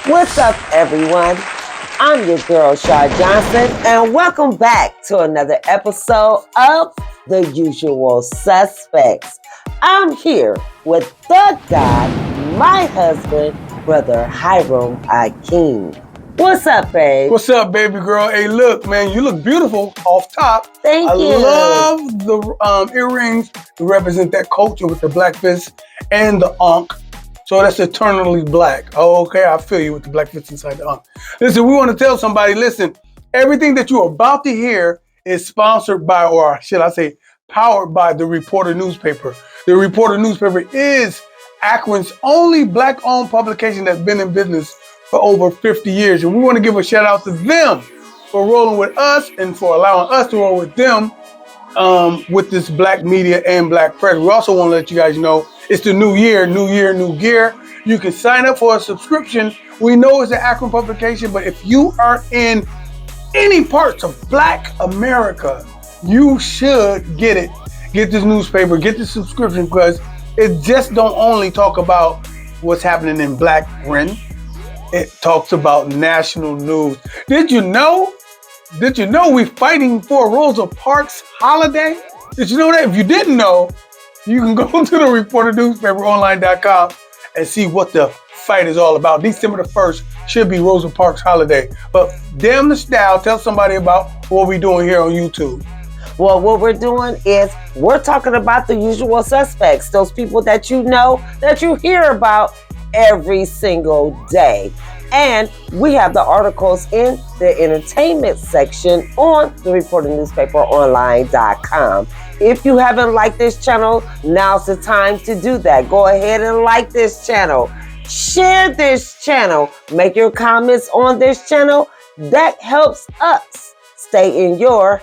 What's up, everyone? I'm your girl, Shaw Johnson, and welcome back to another episode of The Usual Suspects. I'm here with the God, my husband, Brother Hiram Akeem. What's up, babe? What's up, baby girl? Hey, look, man, you look beautiful off top. Thank you. I love the earrings to represent that culture with the black fist and the ankh. So that's eternally black. Oh, okay, I feel you with the black fist inside the ankh. Listen, we want to tell somebody, listen, everything that you're about to hear is sponsored by, or should I say, powered by the Reporter newspaper. The Reporter newspaper is Akron's only black-owned publication that's been in business for over 50 years. And we want to give a shout out to them for rolling with us and for allowing us to roll with them with this black media and black press. We also want to let you guys know it's the new year, new gear. You can sign up for a subscription. We know it's an Akron publication, but if you are in any parts of black America, you should get it. Get this newspaper, get this subscription, because it just don't only talk about what's happening in black print. It talks about national news. Did you know we're fighting for Rosa Parks holiday? Did you know that? If you didn't know, you can go to the Reporter newspaperonline.com and see what the fight is all about. December the 1st should be Rosa Parks holiday. But damn the style, tell somebody about what we're doing here on YouTube. Well, what we're doing is we're talking about the usual suspects, those people that you know, that you hear about every single day. And we have the articles in the entertainment section on the reporternewspaperonline.com. If you haven't liked this channel, now's the time to do that. Go ahead and like this channel. Share this channel. Make your comments on this channel. That helps us stay in your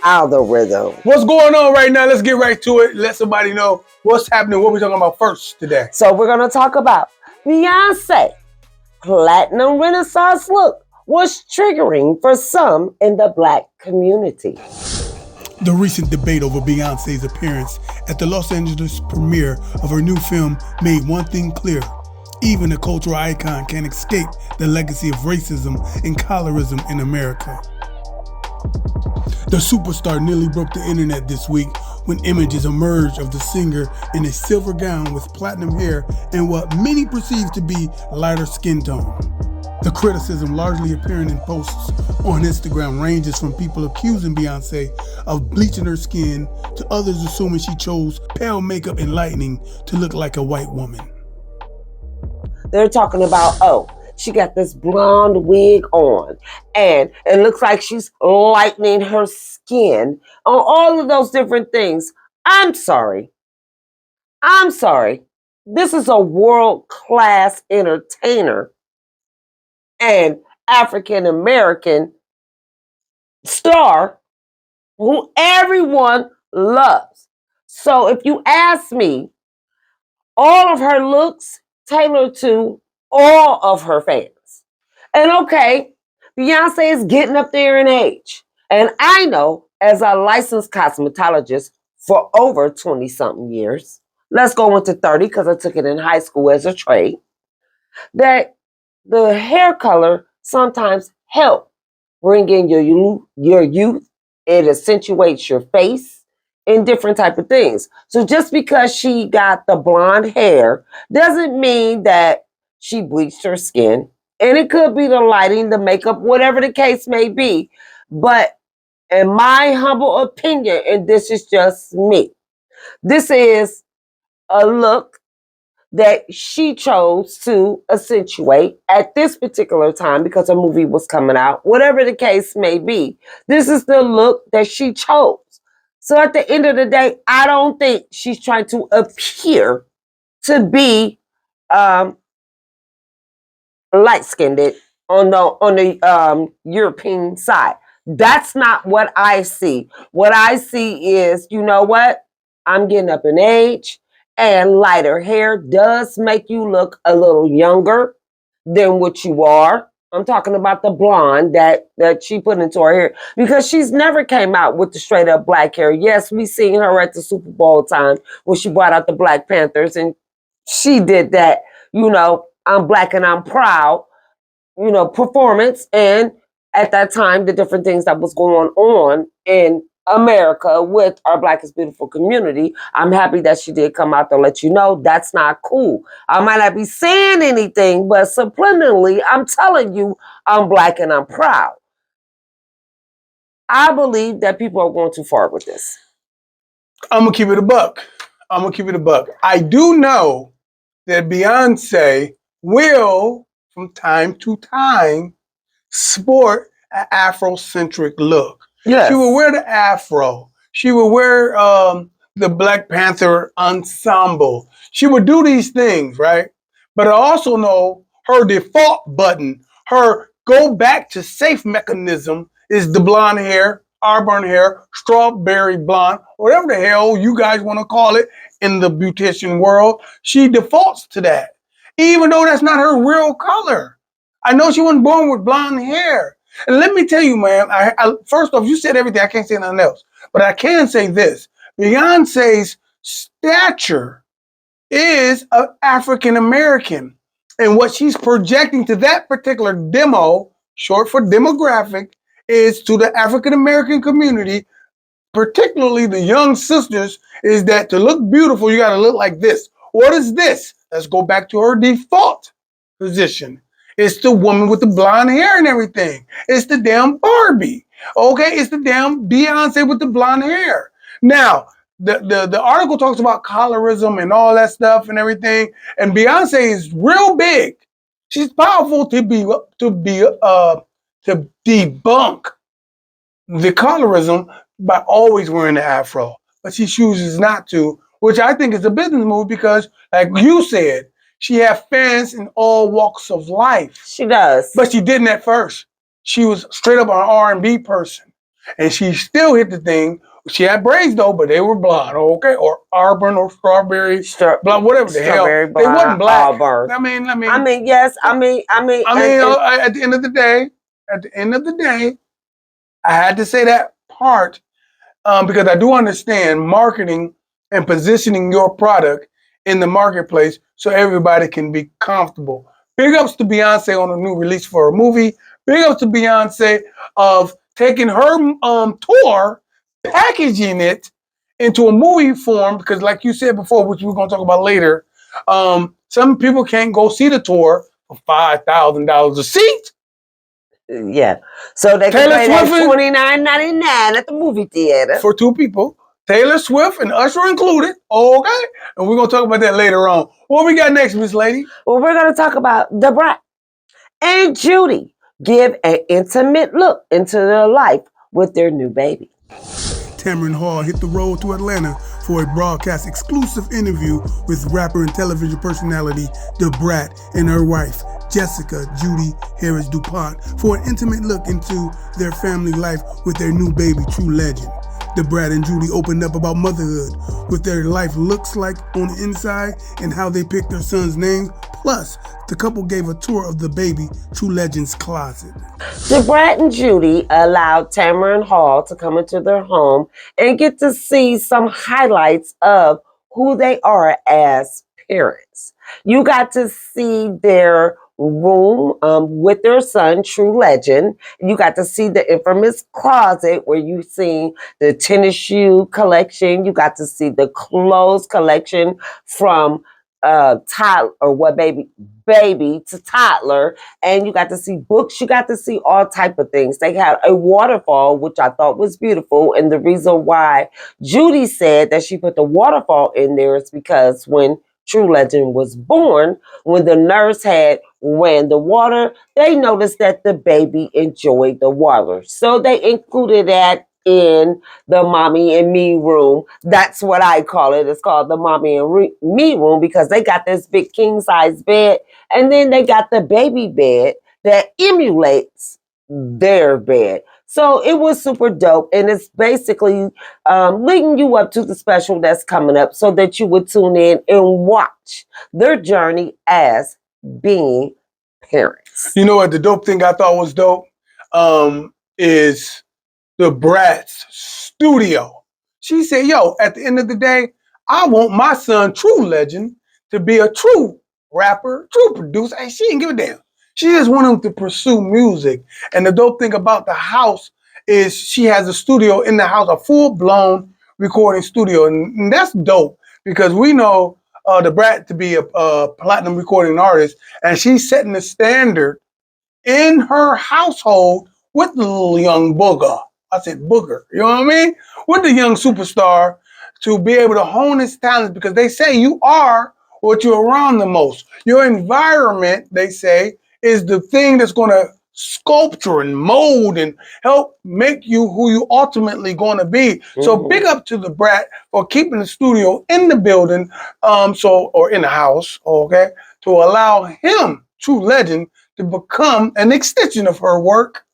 algorithm. What's going on right now? Let's get right to it. Let somebody know what's happening. What we're talking about first today. So we're going to talk about Beyonce. Platinum Renaissance look was triggering for some in the black community. The recent debate over Beyonce's appearance at the Los Angeles premiere of her new film made one thing clear. Even a cultural icon can't escape the legacy of racism and colorism in America. The superstar nearly broke the internet this week when images emerged of the singer in a silver gown with platinum hair and what many perceive to be lighter skin tone. The criticism largely appearing in posts on Instagram ranges from people accusing Beyonce of bleaching her skin to others assuming she chose pale makeup and lightening to look like a white woman. They're talking about, she got this blonde wig on and it looks like she's lightening her skin on all of those different things. I'm sorry. This is a world-class entertainer and African-American star who everyone loves. So if you ask me, all of her looks tailored to all of her fans. And okay, Beyonce is getting up there in age. And I know, as a licensed cosmetologist for over 20-something years, let's go into 30 because I took it in high school as a trade, that the hair color sometimes help bring in your youth. It accentuates your face and different type of things. So just because she got the blonde hair doesn't mean that she bleached her skin. And it could be the lighting, the makeup, whatever the case may be. But in my humble opinion, and this is just me, this is a look that she chose to accentuate at this particular time because a movie was coming out. Whatever the case may be, this is the look that she chose. So at the end of the day, I don't think she's trying to appear to be light-skinned on the European side. That's not what I see. What I see is, you know what? I'm getting up in age, and lighter hair does make you look a little younger than what you are. I'm talking about the blonde that she put into her hair, because she's never came out with the straight up black hair. Yes, we seen her at the Super Bowl time when she brought out the Black Panthers, and she did that, you know, I'm black and I'm proud performance, and at that time, the different things that was going on in America with our Black is Beautiful community. I'm happy that she did come out to let you know that's not cool. I might not be saying anything, but subliminally, I'm telling you I'm Black and I'm proud. I believe that people are going too far with this. I'm going to keep it a buck. I do know that Beyonce will, from time to time, sport an Afrocentric look. Yes. She will wear the afro. She will wear the Black Panther ensemble. She would do these things, right? But I also know her default button, her go back to safe mechanism is the blonde hair, auburn hair, strawberry blonde, whatever the hell you guys want to call it in the beautician world. She defaults to that, even though that's not her real color. I know she wasn't born with blonde hair. And let me tell you, man, first off, you said everything. I can't say nothing else. But I can say this. Beyonce's stature is African American. And what she's projecting to that particular demo, short for demographic, is to the African American community, particularly the young sisters, is that to look beautiful, you got to look like this. What is this? Let's go back to her default position. It's the woman with the blonde hair and everything. It's the damn Barbie. Okay, it's the damn Beyonce with the blonde hair. Now, the article talks about colorism and all that stuff and everything. And Beyonce is real big. She's powerful to debunk the colorism by always wearing the afro. But she chooses not to, which I think is a business move because, like you said, she has fans in all walks of life. She does. But she didn't at first. She was straight up an R&B person. And she still hit the thing. She had braids though, but they were blonde, okay? Or auburn or strawberry, blonde, whatever the hell. Blonde, they wasn't black. Auburn. I mean, yes. I mean, at the end of the day, I had to say that part because I do understand marketing and positioning your product in the marketplace so everybody can be comfortable. Big ups to Beyonce on a new release for a movie. Big ups to Beyonce of taking her tour, packaging it into a movie form because like you said before, which we're going to talk about later, some people can't go see the tour for $5,000 a seat. Yeah. So they can pay that $29.99 at the movie theater. For two people. Taylor Swift and Usher included. Okay. And we're going to talk about that later on. What we got next, Miss Lady? Well, we're going to talk about the Brat and Judy give an intimate look into their life with their new baby. Tamron Hall hit the road to Atlanta for a broadcast exclusive interview with rapper and television personality The Brat and her wife, Jessica Judy Harris DuPont, for an intimate look into their family life with their new baby, True Legend. The Brat and Judy opened up about motherhood, what their life looks like on the inside, and how they picked their son's name. Plus, the couple gave a tour of the baby, True Legend's closet. The Brat and Judy allowed Tamron Hall to come into their home and get to see some highlights of who they are as parents. You got to see their room with their son, True Legend. You got to see the infamous closet where you see the tennis shoe collection. You got to see the clothes collection from toddler or what baby to toddler, and you got to see books. You got to see all type of things. They had a waterfall, which I thought was beautiful, and the reason why Judy said that she put the waterfall in there is because when True Legend was born, when the nurse had ran the water, they noticed that the baby enjoyed the water. So they included that in the mommy and me room. That's what I call it. It's called the mommy and me room because they got this big king size bed and then they got the baby bed that emulates their bed. So it was super dope, and it's basically leading you up to the special that's coming up so that you would tune in and watch their journey as being parents. You know what the dope thing I thought was dope is the Brat's studio. She said, yo, at the end of the day, I want my son, True Legend, to be a true rapper, true producer. Hey, she didn't give a damn. She just wanted to pursue music. And the dope thing about the house is she has a studio in the house, a full-blown recording studio. And that's dope because we know the Brat to be a platinum recording artist, and she's setting the standard in her household with the little young booger. I said booger, you know what I mean? With the young superstar to be able to hone his talents because they say you are what you're around the most. Your environment, they say, is the thing that's going to sculpture and mold and help make you who you ultimately going to be. So big up to the Brat for keeping the studio in the building, or in the house, okay, to allow him, true legend, to become an extension of her work,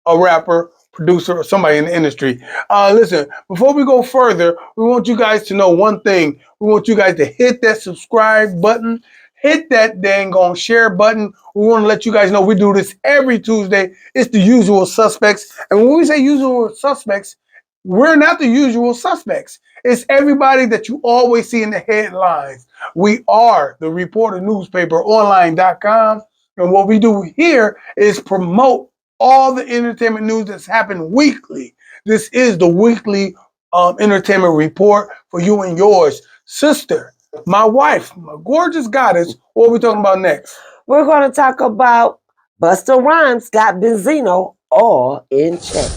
a rapper, producer, or somebody in the industry. Listen, before we go further, we want you guys to know one thing. We want you guys to hit that subscribe button, hit that dang on share button. We want to let you guys know we do this every Tuesday. It's the usual suspects. And when we say usual suspects, we're not the usual suspects. It's everybody that you always see in the headlines. We are the Reporter Newspaper Online.com. And what we do here is promote all the entertainment news that's happened weekly. This is the weekly entertainment report for you and yours. Sister, my wife, my gorgeous goddess, what are we talking about next? We're going to talk about Busta Rhymes got Benzino all in check.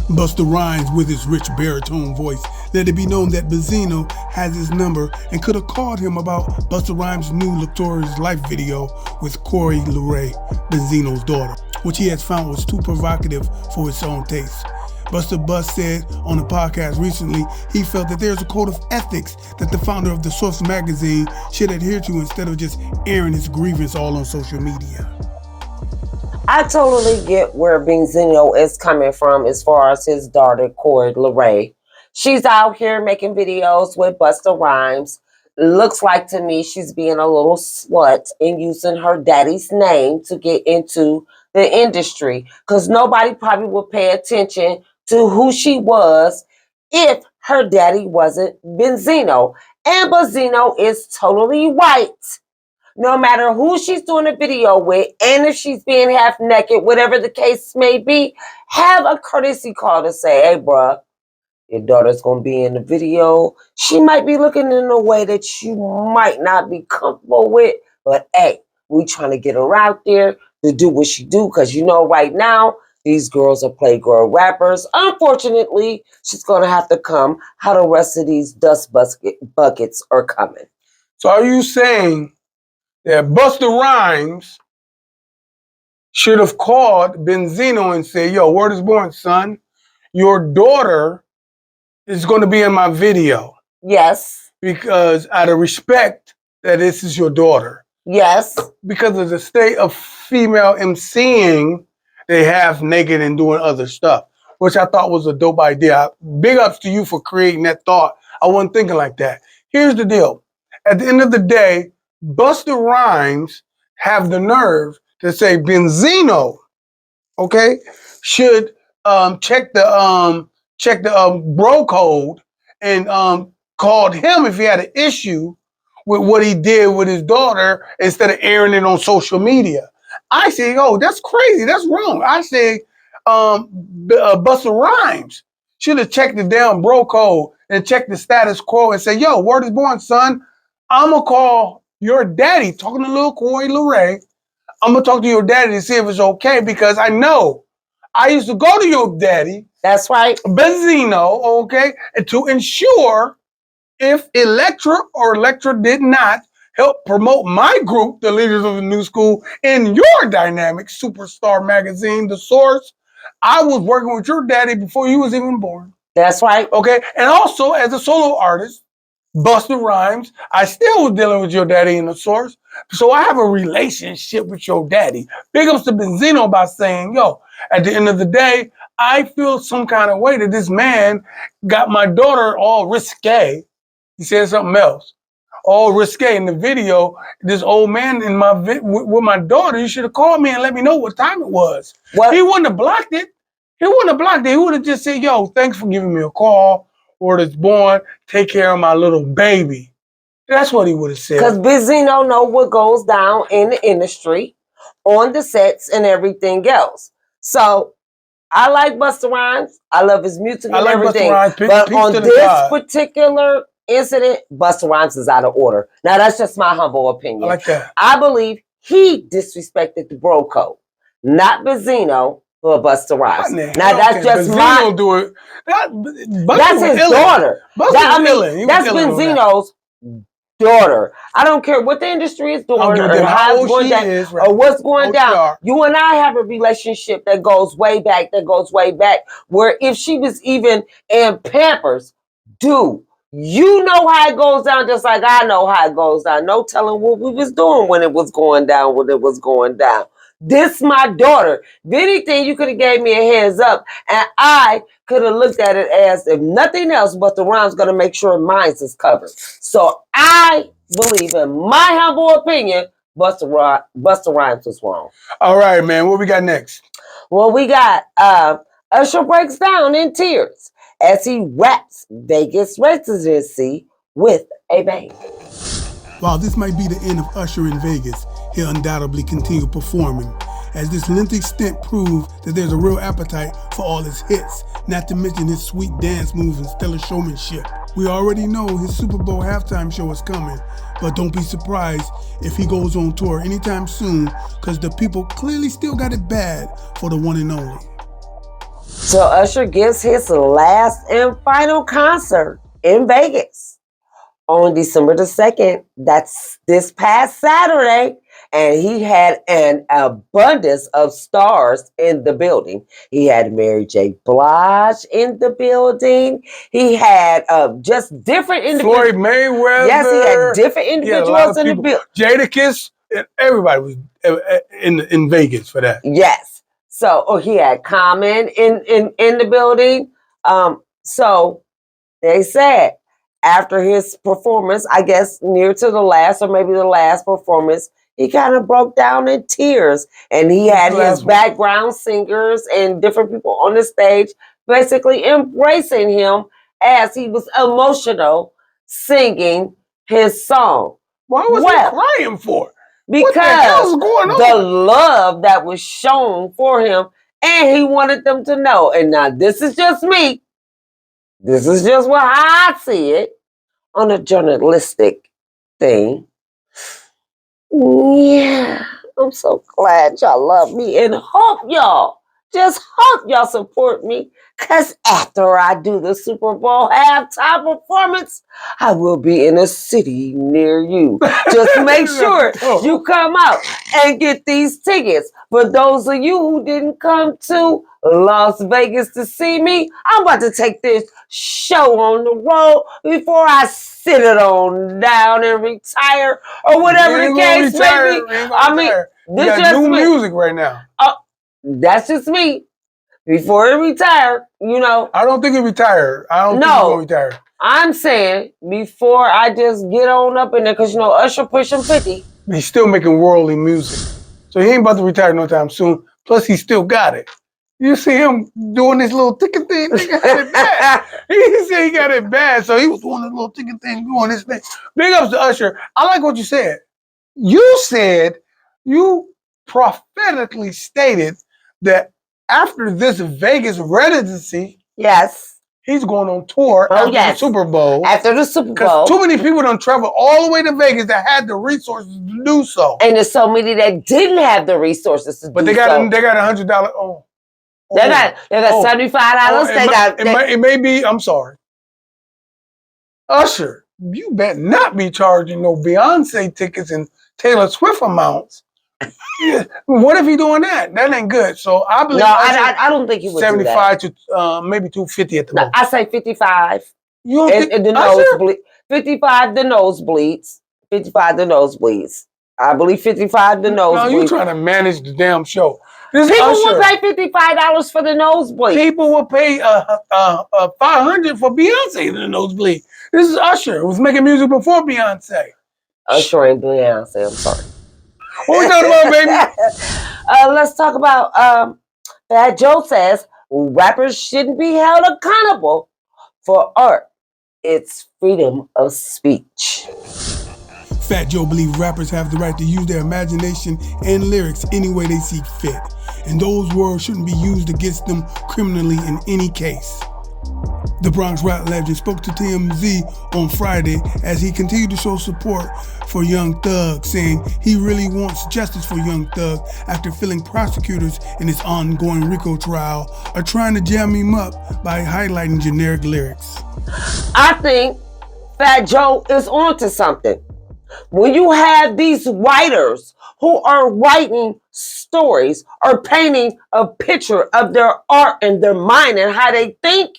Busta Rhymes, with his rich baritone voice, let it be known that Benzino has his number and could have called him about Busta Rhymes' new Luxurious Life video with Corey LeRae, Benzino's daughter, which he has found was too provocative for his own taste. Busta Bus said on a podcast recently he felt that there's a code of ethics that the founder of The Source magazine should adhere to instead of just airing his grievance all on social media. I totally get where Benzino is coming from as far as his daughter, Corey LeRae. She's out here making videos with Busta Rhymes. Looks like to me she's being a little slut and using her daddy's name to get into the industry because nobody probably would pay attention to who she was if her daddy wasn't Benzino. And Benzino is totally right. No matter who she's doing a video with, and if she's being half naked, whatever the case may be, have a courtesy call to say, hey, bruh, your daughter's going to be in the video. She might be looking in a way that you might not be comfortable with, but hey, we trying to get her out there to do what she do, because you know right now, these girls are playgirl rappers. Unfortunately, she's going to have to come how the rest of these dust buckets are coming. So are you saying that Busta Rhymes should have called Benzino and said, yo, word is born, son. Your daughter is going to be in my video. Yes. Because out of respect that this is your daughter. Yes. Because of the state of female emceeing, they half naked and doing other stuff, which I thought was a dope idea. Big ups to you for creating that thought. I wasn't thinking like that. Here's the deal. At the end of the day, Busta Rhymes have the nerve to say Benzino, okay, should check the bro code and called him if he had an issue with what he did with his daughter instead of airing it on social media. I say, oh, that's crazy. That's wrong. I say, Busta Rhymes should have checked the damn bro code and checked the status quo and say, yo, word is born, son. I'm going to call your daddy, talking to little Corey LeRae. I'm going to talk to your daddy to see if it's okay because I know I used to go to your daddy. That's right. Benzino, okay, and to ensure if Elektra or Elektra did not help promote my group, the Leaders of the New School, in your dynamic superstar magazine, The Source, I was working with your daddy before you was even born. That's right. Okay, and also as a solo artist, Busta Rhymes, I still was dealing with your daddy in The Source. So I have a relationship with your daddy. Big ups to Benzino by saying, yo, at the end of the day, I feel some kind of way that this man got my daughter all risque. He said something else. All risque in the video. This old man in my with my daughter, you should have called me and let me know what time it was. What? He wouldn't have blocked it. He wouldn't have blocked it. He would have just said, yo, thanks for giving me a call. Word is born. Take care of my little baby. That's what he would have said. Because Benzino know what goes down in the industry. on the sets and everything else. So I like Busta Rhymes. I love his music I and like Busta everything. Rhymes. But Peace on to the this God. particular incident, Busta Rhymes is out of order. Now, that's just my humble opinion. I like that. I believe he disrespected the bro code, not Benzino, but Busta Rhymes. Now, that's just Benzino do it. That's his daughter. That's Benzino's Benzino's daughter. I don't care what the industry is doing or how it's going down or what's going down. You and I have a relationship that goes way back, where if she was even in Pampers, dude, you know how it goes down just like I know how it goes down. No telling what we was doing when it was going down, This my daughter. If anything, you could have gave me a heads up, and I could have looked at it as, if nothing else, but the Rhymes going to make sure mine is covered. So I believe, in my humble opinion, Busta Rhymes was wrong. All right, man. What we got next? Well, we got Usher breaks down in tears as he wraps Vegas residency with a bang. While this might be the end of Usher in Vegas, he'll undoubtedly continue performing, as this lengthy stint proved that there's a real appetite for all his hits, not to mention his sweet dance moves and stellar showmanship. We already know his Super Bowl halftime show is coming, but don't be surprised if he goes on tour anytime soon, because the people clearly still got it bad for the one and only. So Usher gives his last and final concert in Vegas on December the 2nd. That's this past Saturday. And he had an abundance of stars in the building. He had Mary J. Blige in the building. He had just different individuals. Floyd Mayweather. Yes, he had different individuals in the building. Jadakiss, everybody was in Vegas for that. Yes. So he had Common in the building. So they said after his performance, I guess near to the last or maybe the last performance, he kind of broke down in tears, and he had his background singers and different people on the stage basically embracing him as he was emotional singing his song. Why was he crying for? Because what the hell's going on? The love that was shown for him, and he wanted them to know. And now this is just me. This is just how I see it on a journalistic thing. Yeah, I'm so glad y'all love me and hope y'all support me, because after I do the Super Bowl halftime performance, I will be in a city near you. Just make sure you come out and get these tickets. For those of you who didn't come to Las Vegas to see me, I'm about to take this show on the road before I sit it on down and retire or whatever the case may be. I mean, this is just new music right now. That's just me. Before he retired, I don't think he retired. I don't think he's going to retire. I'm saying before I just get on up in there, because Usher pushing 50. He's still making worldly music. So he ain't about to retire no time soon. Plus, he still got it. You see him doing this little ticket thing? He got it bad. He said he got it bad, so he was doing this little ticket thing, doing this thing. Big ups to Usher. I like what you said. You prophetically stated that after this Vegas residency, yes, he's going on tour after the Super Bowl. After the Super Bowl. Because too many people don't travel all the way to Vegas that had the resources to do so. And there's so many that didn't have the resources to do so. But they got $100. They got $75. It may be, I'm sorry. Usher, you better not be charging no Beyonce tickets and Taylor Swift amounts. What if he doing that? That ain't good. So I believe I don't think he would 75 do that. To maybe 250 at the most. I say 55. You don't think the nosebleed? 55 the nosebleeds. 55 the nosebleeds. I believe 55 the nosebleeds. No, you trying to manage the damn show. People will pay $55 for the nosebleed. People will pay $500 for Beyonce in the nosebleed. This is Usher, who was making music before Beyonce. Usher ain't Beyonce. I'm sorry. What we talking about, baby? Let's talk about that Joe says rappers shouldn't be held accountable for art. It's freedom of speech. Fat Joe believed rappers have the right to use their imagination and lyrics any way they see fit, and those words shouldn't be used against them criminally in any case. The Bronx rap legend spoke to TMZ on Friday as he continued to show support for Young Thug, saying he really wants justice for Young Thug after feeling prosecutors in his ongoing RICO trial are trying to jam him up by highlighting generic lyrics. I think Fat Joe is onto something. When you have these writers who are writing stories or painting a picture of their art and their mind and how they think,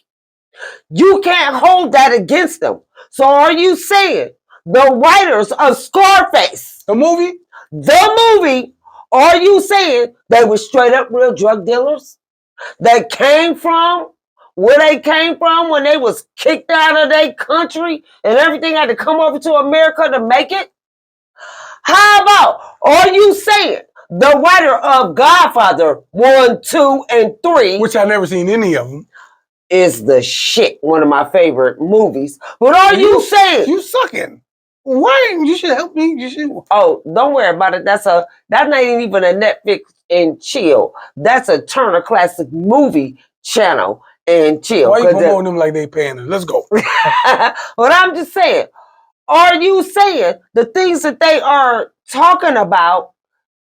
you can't hold that against them. So are you saying the writers of Scarface, The movie? are you saying they were straight up real drug dealers? They came from where they came from when they was kicked out of their country and everything had to come over to America to make it? How about, are you saying the writer of Godfather 1, 2, and 3, Which I've never seen any of them. is the shit, one of my favorite movies. But are you saying... You sucking. Why? You should help me. You should. Oh, don't worry about it. That's not even a Netflix and chill. That's a Turner Classic Movie channel and chill. Why you promoting them like they paying us? Let's go. But I'm just saying, are you saying the things that they are talking about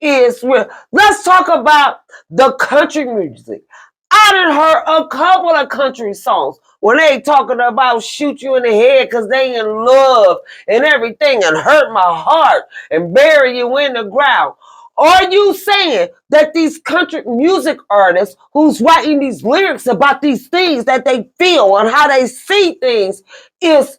is real? Let's talk about the country music. I done heard a couple of country songs when they talking about shoot you in the head because they in love and everything and hurt my heart and bury you in the ground. Are you saying that these country music artists who's writing these lyrics about these things that they feel and how they see things is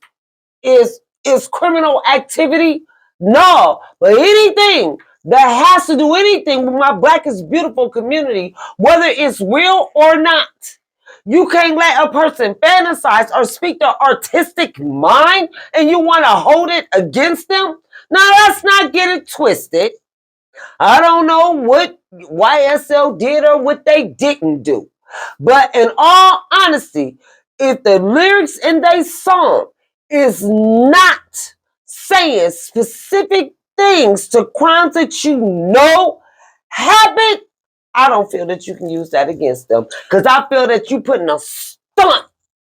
criminal activity? No, but anything that has to do anything with my Black is Beautiful community, whether it's real or not, you can't let a person fantasize or speak their artistic mind and you want to hold it against them? Now, let's not get it twisted. I don't know what YSL did or what they didn't do. But in all honesty, if the lyrics in their song is not saying specific things to crimes that you know happened, I don't feel that you can use that against them. Because I feel that you're putting a stunt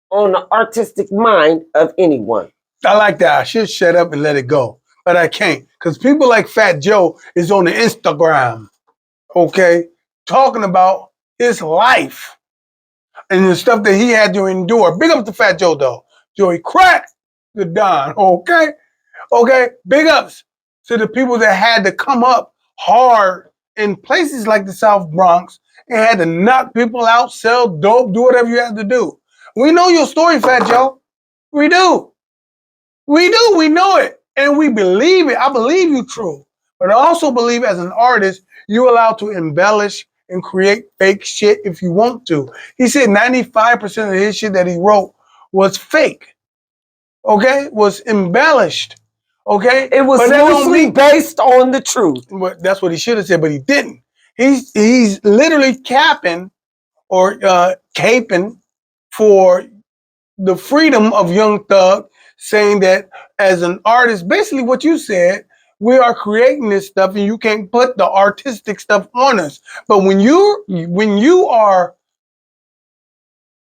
on the artistic mind of anyone. I like that. I should shut up and let it go. But I can't. Because people like Fat Joe is on the Instagram, okay, talking about his life and the stuff that he had to endure. Big up to Fat Joe, though. Joey cracked the Don, okay? Okay? Big ups to the people that had to come up hard in places like the South Bronx and had to knock people out, sell dope, do whatever you had to do. We know your story, Fat Joe. We do. We do. We know it. And we believe it. I believe you true. But I also believe as an artist, you're allowed to embellish and create fake shit if you want to. He said 95% of his shit that he wrote was fake. Okay? Was embellished. Okay? It was mostly based on the truth. But that's what he should have said, but he didn't. He's literally capping or caping for the freedom of Young Thug, saying that as an artist, basically what you said, we are creating this stuff and you can't put the artistic stuff on us. But when you are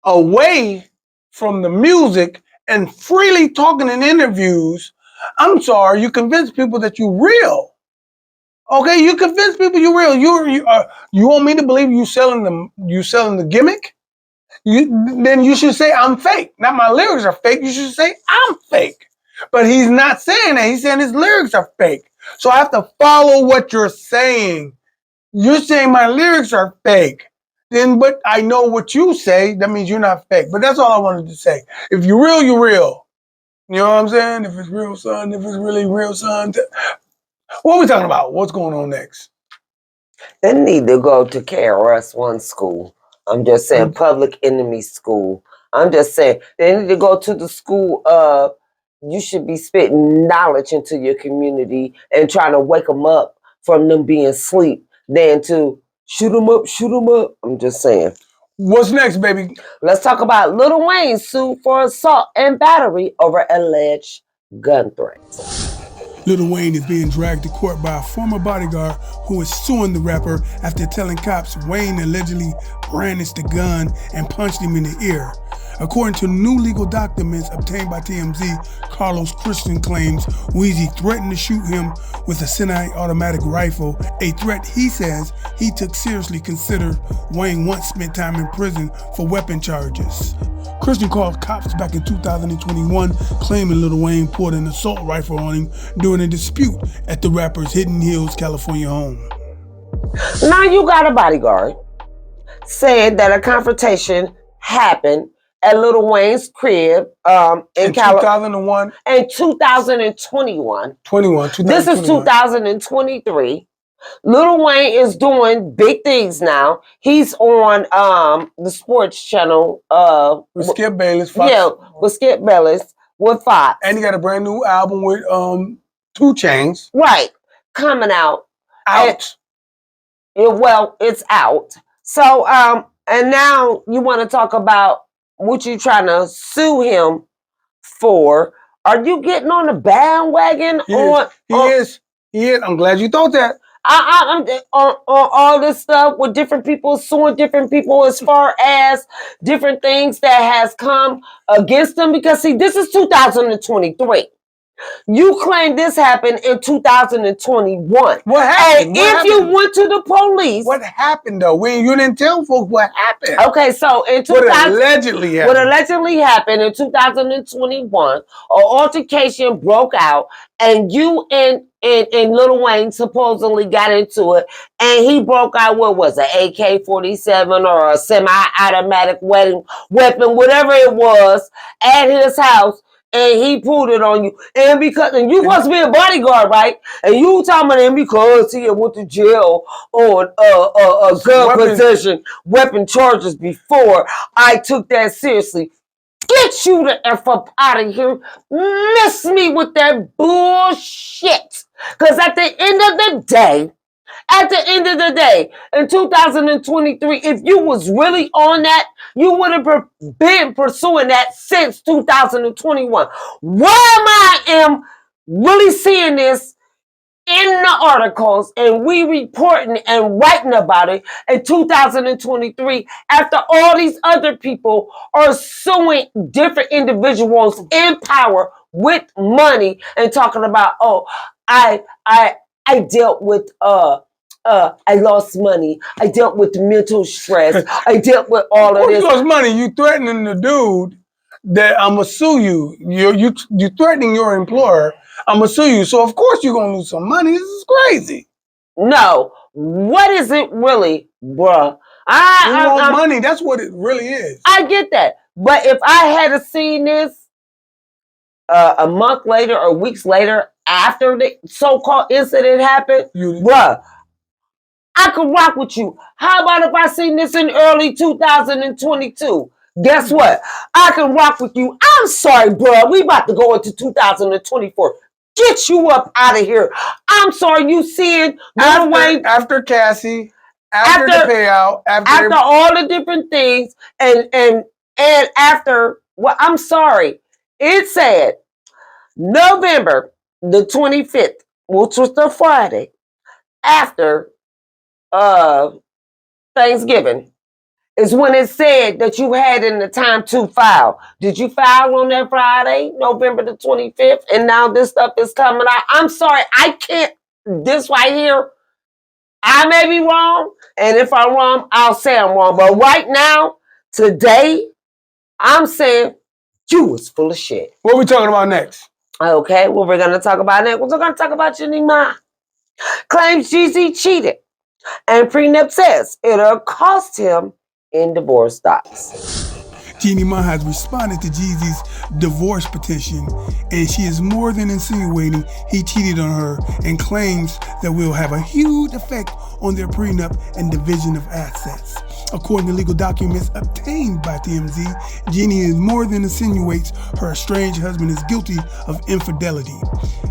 away from the music and freely talking in interviews, I'm sorry, you convince people that you're real. Okay, you convince people you're real. You want me to believe you selling the gimmick? Then you should say I'm fake. Not my lyrics are fake. You should say I'm fake. But he's not saying that. He's saying his lyrics are fake. So I have to follow what you're saying. You're saying my lyrics are fake. But I know what you say. That means you're not fake. But that's all I wanted to say. If you're real, you're real. You know what I'm saying? If it's real, son. If it's really real, son. What are we talking about? What's going on next? They need to go to KRS-One school. I'm just saying, Public Enemy school. I'm just saying, they need to go to the school of, you should be spitting knowledge into your community and trying to wake them up from them being asleep than to shoot them up, shoot them up. I'm just saying. What's next, baby? Let's talk about Lil Wayne sued for assault and battery over alleged gun threats. Lil Wayne is being dragged to court by a former bodyguard who is suing the rapper after telling cops Wayne allegedly brandished a gun and punched him in the ear. According to new legal documents obtained by TMZ, Carlos Christian claims Weezy threatened to shoot him with a semi-automatic rifle, a threat he says he took seriously considering Wayne once spent time in prison for weapon charges. Christian called cops back in 2021 claiming Lil Wayne pulled an assault rifle on him during a dispute at the rapper's Hidden Hills, California home. Now you got a bodyguard saying that a confrontation happened at Lil Wayne's crib in 2001 and 2021. This is 2023. Lil Wayne is doing big things now. He's on the sports channel with Skip Bayless. Fox. Yeah, with Skip Bayless with Fox. And he got a brand new album with 2 Chainz. Right, coming out. Out. Well, it's out. So and now you want to talk about what you trying to sue him for. Are you getting on the bandwagon? He is. I'm glad you thought that. I'm on all this stuff with different people suing different people as far as different things that has come against them. Because see, this is 2023. You claim this happened in 2021. What happened? And if you went to the police, what happened though? You didn't tell folks what happened. Okay, so in what allegedly happened in 2021, an altercation broke out, and you and Lil Wayne supposedly got into it, and he broke out, what was it, AK-47 or a semi-automatic weapon, whatever it was, at his house. And he pulled it on you. And you supposed to be a bodyguard, right? And you talking about him because he went to jail on gun possession, weapon charges before. I took that seriously. Get you the F up out of here. Miss me with that bullshit. Because at the end of the day, in 2023, if you was really on that, you would have been pursuing that since 2021. Why am really seeing this in the articles and we reporting and writing about it in 2023 after all these other people are suing different individuals in power with money and talking about, I dealt with I lost money. I dealt with mental stress. I dealt with all of this. You lost money. You threatening the dude that I'm gonna sue you. You threatening your employer. I'm gonna sue you. So of course you're gonna lose some money. This is crazy. No, what is it really, bruh? You want money. That's what it really is. I get that, but if I had seen this a month later or weeks later after the so-called incident happened, bruh, I could rock with you. How about if I seen this in early 2022? Guess what? I can rock with you. I'm sorry, bro. We about to go into 2024. Get you up out of here. I'm sorry you seeing Lil Wayne after Cassie, after the payout, after all the different things, and after I'm sorry. It said November the 25th, which was the Friday after Thanksgiving, is when it said that you had in the time to file. Did you file on that Friday, November the 25th? And now this stuff is coming out. I'm sorry, I can't. This right here, I may be wrong. And if I'm wrong, I'll say I'm wrong. But right now, today, I'm saying you was full of shit. What are we talking about next? Okay, what we're going to talk about next? We're going to talk about Judy claims Jeezy cheated. And prenup says it'll cost him in divorce talks. Jeannie Mai has responded to Jeezy's divorce petition, and she is more than insinuating he cheated on her and claims that will have a huge effect on their prenup and division of assets. According to legal documents obtained by TMZ, Jeannie is more than insinuates her estranged husband is guilty of infidelity.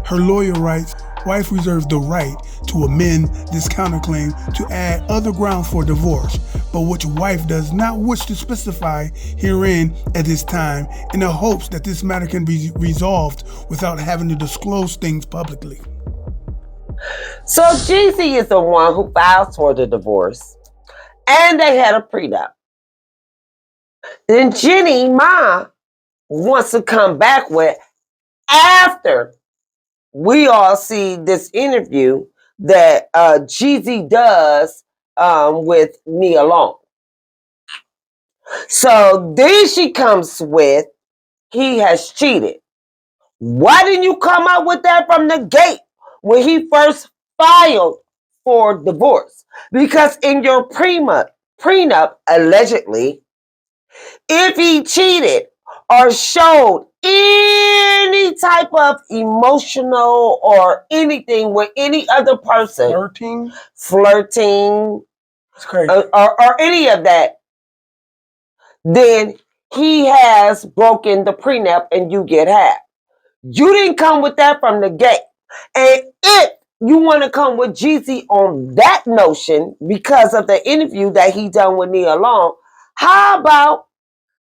Her lawyer writes, wife reserves the right to amend this counterclaim to add other grounds for divorce, but which wife does not wish to specify herein at this time in the hopes that this matter can be resolved without having to disclose things publicly. So Jeezy is the one who files for the divorce, and they had a prenup. Then Jenny Ma wants to come back with, after we all see this interview that Jeezy does with Nia Long. So then she comes with, he has cheated. Why didn't you come out with that from the gate when he first filed for divorce? Because in your prenup, allegedly, if he cheated or showed any type of emotional or anything with any other person, flirting, it's crazy. Or any of that, then he has broken the prenup and you get half. You didn't come with that from the gate. And if you want to come with Jeezy on that notion because of the interview that he done with Nia Long, how about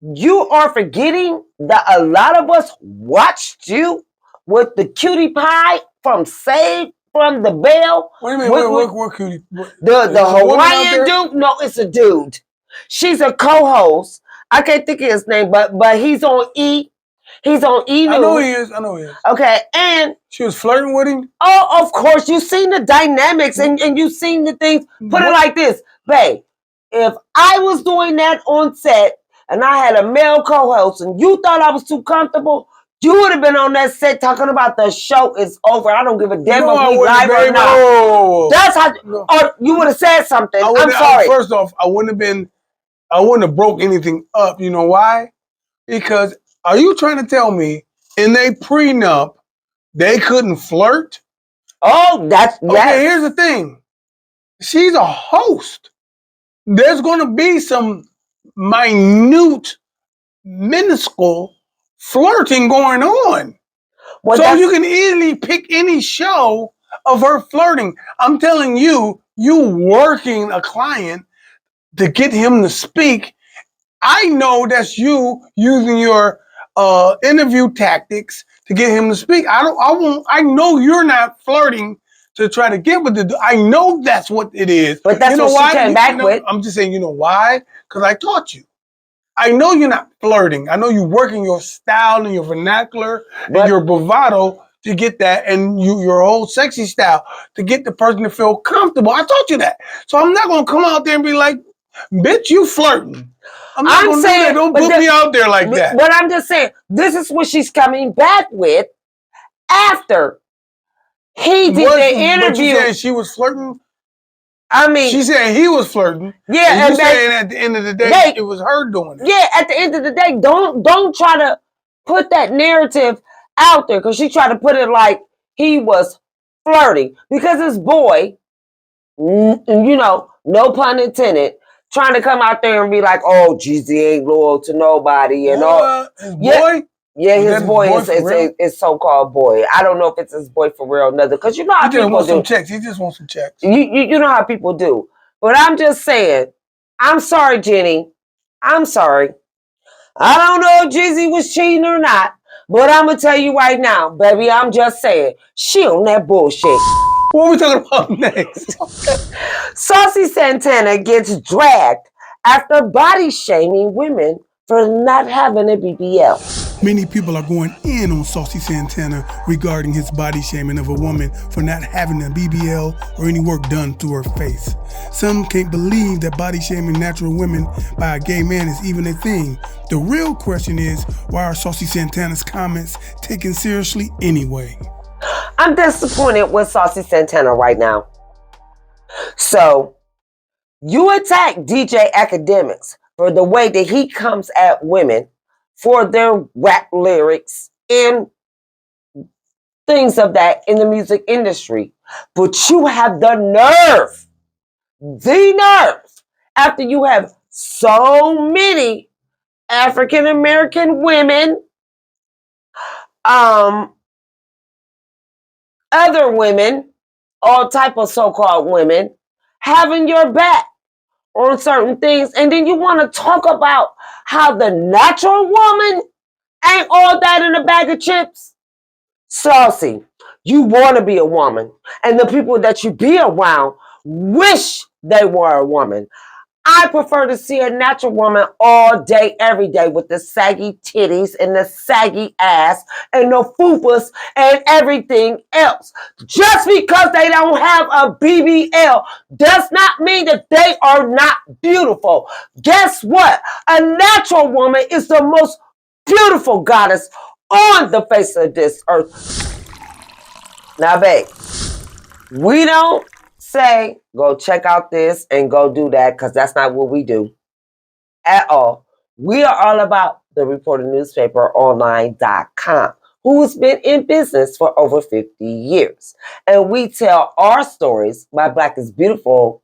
you are forgetting that a lot of us watched you with the cutie pie from Save from the Bell? What do you mean? What cutie? The Hawaiian dude? No, it's a dude. She's a co-host. I can't think of his name, but he's on E. He's on E! News. I know he is. Okay, and she was flirting with him? Oh, of course. You've seen the dynamics and you've seen the things. Put it like this, babe. If I was doing that on set and I had a male co-host and you thought I was too comfortable, you would have been on that set talking about the show is over. I don't give a damn if we live or not. No. That's how. No. Or you would have said something. I'm sorry. First off, I wouldn't have broke anything up. You know why? Because are you trying to tell me in a prenup they couldn't flirt? Oh, that's okay. Here's the thing: she's a host. There's going to be some minute, minuscule flirting going on. Well, so you can easily pick any show of her flirting. I'm telling you, you working a client to get him to speak. I know that's you using your interview tactics to get him to speak. I know you're not flirting to try to get with the. I know that's what it is. But that's what she came back with. I'm just saying, you know why? Because I taught you. I know you're not flirting. I know you're working your style and your vernacular and your bravado to get that, and your whole sexy style to get the person to feel comfortable. I taught you that. So I'm not gonna come out there and be like, bitch, you flirting. I'm saying, don't put me out there like that. But I'm just saying, this is what she's coming back with after he did the interview. But you said she was flirting? I mean, she said he was flirting. Yeah, and you saying at the end of the day, it was her doing it. Yeah, at the end of the day, don't try to put that narrative out there because she tried to put it like he was flirting because his boy, you know, no pun intended, trying to come out there and be like, oh, Jeezy ain't loyal to nobody and all. His boy? Yeah, his boy is so-called boy. I don't know if it's his boy for real or nothing. Because you know how people do. He just wants some checks. You know how people do. But I'm just saying, I'm sorry, Jenny. I'm sorry. I don't know if Jeezy was cheating or not. But I'm going to tell you right now, baby, I'm just saying, she on that bullshit. What are we talking about next? Saucy Santana gets dragged after body shaming women for not having a BBL. Many people are going in on Saucy Santana regarding his body shaming of a woman for not having a BBL or any work done to her face. Some can't believe that body shaming natural women by a gay man is even a thing. The real question is, why are Saucy Santana's comments taken seriously anyway? I'm disappointed with Saucy Santana right now. So, you attack DJ Academics for the way that he comes at women for their rap lyrics and things of that in the music industry. But you have the nerve, after you have so many African American women other women, all type of so-called women, having your back on certain things, and then you want to talk about how the natural woman ain't all that in a bag of chips. Saucy, you want to be a woman, and the people that you be around wish they were a woman. I prefer to see a natural woman all day, every day with the saggy titties and the saggy ass and the fupas and everything else. Just because they don't have a BBL does not mean that they are not beautiful. Guess what? A natural woman is the most beautiful goddess on the face of this earth. Now, babe, we don't say go check out this and go do that, because that's not what we do at all. We are all about the reporter newspaper online.com, who's been in business for over 50 years. And we tell our stories, my Black is Beautiful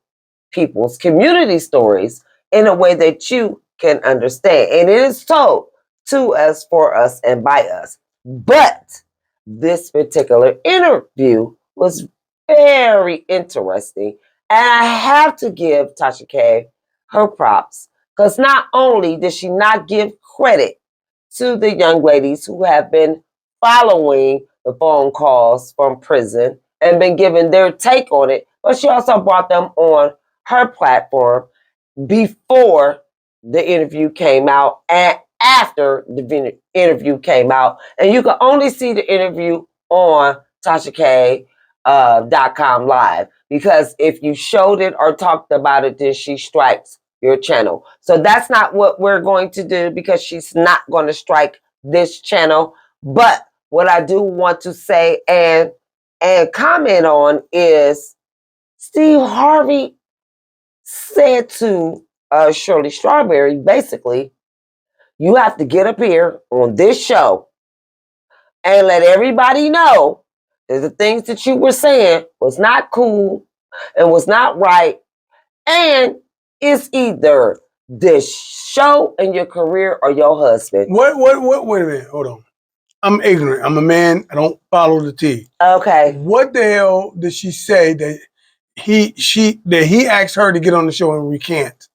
people's community stories, in a way that you can understand. And it is told to us, for us, and by us. But this particular interview was very interesting. And I have to give Tasha K her props, because not only did she not give credit to the young ladies who have been following the phone calls from prison and been giving their take on it, but she also brought them on her platform before the interview came out and after the interview came out. And you can only see the interview on TashaK.com live, because if you showed it or talked about it, then she strikes your channel. So that's not what we're going to do, because she's not going to strike this channel. But what I do want to say and comment on is Steve Harvey said to Shirley Strawberry, basically, you have to get up here on this show and let everybody know that the things that you were saying was not cool and was not right. And it's either this show and your career or your husband. Wait a minute. Hold on. I'm ignorant. I'm a man. I don't follow the tea. Okay. What the hell did she say that he asked her to get on the show and recant?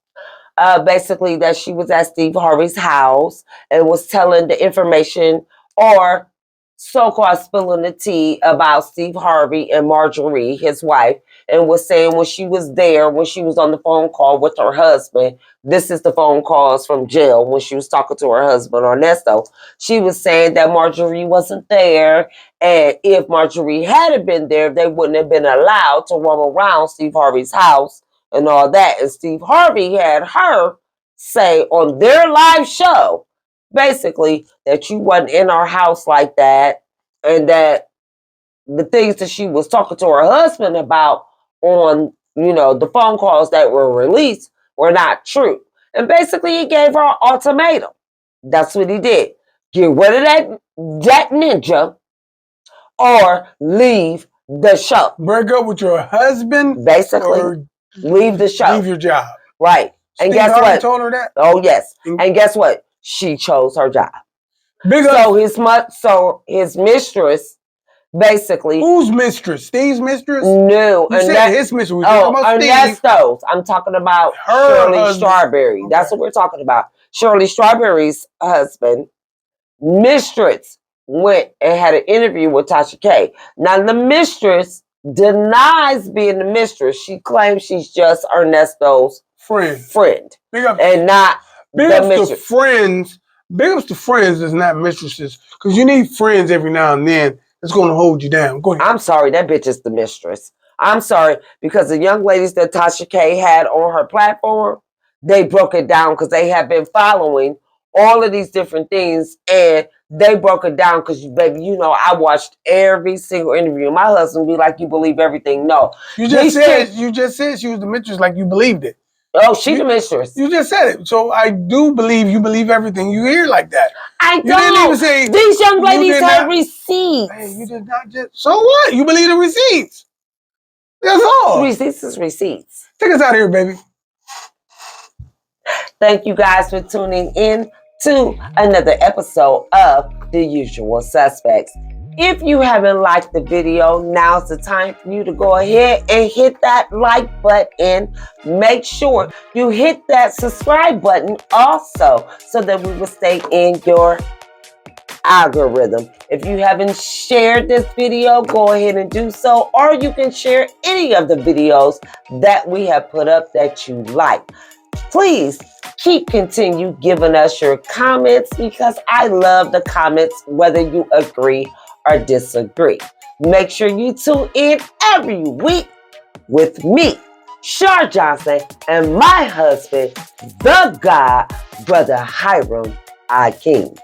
Basically that she was at Steve Harvey's house and was telling the information, or so-called spilling the tea about Steve Harvey and Marjorie, his wife, and was saying when she was there, when she was on the phone call with her husband, this is the phone calls from jail when she was talking to her husband, Ernesto, she was saying that Marjorie wasn't there, and if Marjorie hadn't been there, they wouldn't have been allowed to roam around Steve Harvey's house and all that. And Steve Harvey had her say on their live show, basically, that you wasn't in our house like that, and that the things that she was talking to her husband about on, the phone calls that were released were not true. And basically, he gave her an ultimatum. That's what he did. Get rid of that ninja or leave the show. Break up with your husband? Basically, or leave the show. Leave your job. Right. And Steve guess Harvey what? told her that? Oh, yes. And guess what? She chose her job. Big So his mistress, basically. Whose mistress? Steve's mistress? No. You said his mistress. We're talking about Ernesto's. I'm talking about Shirley Strawberry. Okay. That's what we're talking about. Shirley Strawberry's husband, mistress, went and had an interview with Tasha K. Now, the mistress denies being the mistress. She claims she's just Ernesto's friend. Big up, and not big the ups mistress. to friends. Big ups to friends is not mistresses. Because you need friends every now and then that's going to hold you down. Go ahead. I'm sorry, that bitch is the mistress. I'm sorry, because the young ladies that Tasha K had on her platform, they broke it down because they have been following all of these different things, and they broke it down because, baby, I watched every single interview. My husband be like, you believe everything. No. You just said she was the mistress like you believed it. Oh, she the mistress. You just said it. So I do believe you believe everything you hear like that. I you don't. Didn't even say, these young ladies have receipts. Hey, you did not just. So what? You believe the receipts. That's all. Receipts is receipts. Take us out of here, baby. Thank you guys for tuning in to another episode of The Usual Suspects. If you haven't liked the video, now's the time for you to go ahead and hit that like button. Make sure you hit that subscribe button also so that we will stay in your algorithm. If you haven't shared this video, go ahead and do so, or you can share any of the videos that we have put up that you like. Please continue giving us your comments because I love the comments whether you agree or disagree. Make sure you tune in every week with me, Shar Johnson, and my husband, the God, Brother Hiram I. King.